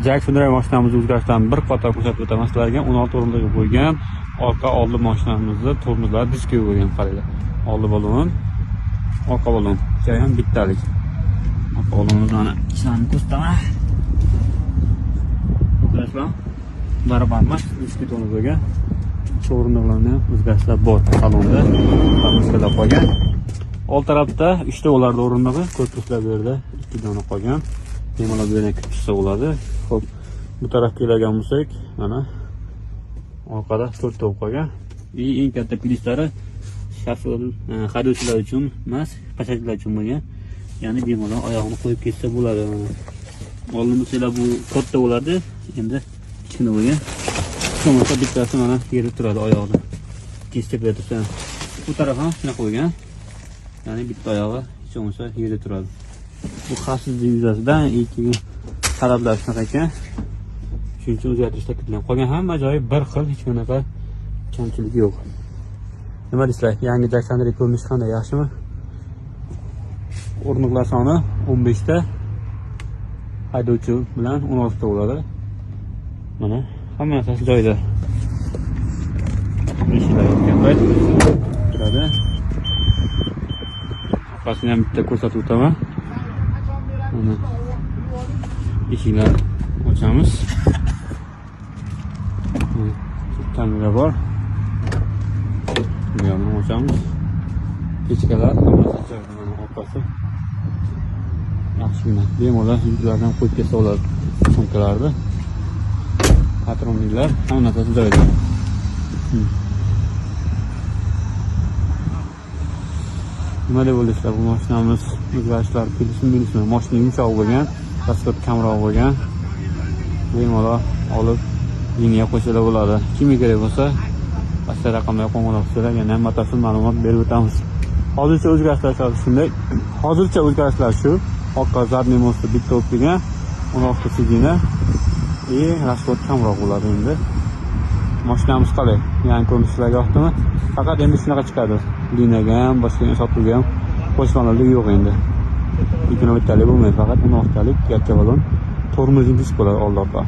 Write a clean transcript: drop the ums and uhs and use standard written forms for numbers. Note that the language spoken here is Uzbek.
Jackson mashinamizni o'zgarishdan bir qator ko'rsatib o'taman sizlarga. 16 o'rindiqqa qo'ygan. Orqa oldi mashinamizda tormozlar diski bo'lgan, qaranglar. Oldi balon, orqa balon. Ham bittalik. Orqa balonimizni mana ishlarni ko'rsataman. Qarashlar. Barabarmas diski tormoz bo'lgan. O'rindiqlarni o'zgarishlar bor salonda. Qamishlar qo'ygan. Old tarafda 3 ta o'larda o'rindig'i, korpuslar bu yerda 2 dona qolgan. Bemalol bu yerga tushsa bo'ladi. Xo'p, bu tarafga kelgan bo'lsak, mana orqada 4 ta qolgan. Eng katta plyuslari shofyor, haydovchilar uchun emas, passajirlar uchun bo'lgan. Ya'ni bemalol oyog'ini qo'yib ketsa bo'ladi. Oldimizda bu katta bo'lardi, endi kichkina bo'lgan. So'ngda bittasi mana yerda turadi oyog'ida. Kesib bersa, bu taraf ham shuna qo'ygan. Ya'ni bitta oyog'i hech bo'lmasa yerda turadi. Bu xavfsizlik yuzasidan ikki talablar shunaqa ekan. Shuning uchun o'zgartirishlar kiritilgan. Qolgan hamma joyi bir xil, hech qanaqa kamchilik yo'q. Nima deysizlar? Yangi Jackson ko'rinishi qanday, yaxshimi? O'rindiqlar soni 15 ta. Haydovchi bilan 16 ta bo'ladi. Mana hamma narsasi joyida. Eshiklar yopgan payt turadi. Orqasini ham bitta ko'rsatib o'taman. Mana eshiklar ochamiz. Kamera bor. Buni ochamiz. Pechkalar hammasi joyida, mana orqasi. Yaxshigina. Bemalol yuklardan qo'yib ketsa bo'ladi. Sumkalarni. Patronliklar hamma narsasi joyida. Nima deb o'ylaysizlar, bu mashinamiz o'zgarishlar plyusmi? Mashina yumshoq bo'lgan, raskat kamroq bo'lgan. Bemalol olib liniya qo'shila bo'ladi. Kimga kerak bo'lsa, pastda raqamlarga qo'ng'iroq qilsalar, yana ham batafsil ma'lumot berib o'tamiz. Hozircha o'zgarishlar shunday. Hozircha o'zgarishlar shu. Orqa zadniy mosti bitta o'tgan, 16 sidina. Raskat kamroq bo'ladi endi. Mashinamiz qalay? Ya'ni ko'rinishlarga yoqdimi? Faqat endi shunaqa chiqadi. Liniyaga ham, boshqa sotuvga ham qo'shmalarlik yo'q endi. 2 bittalik bo'lmaydi, faqat 16talik yakka balon tormozli disk bo'ladi old orqa.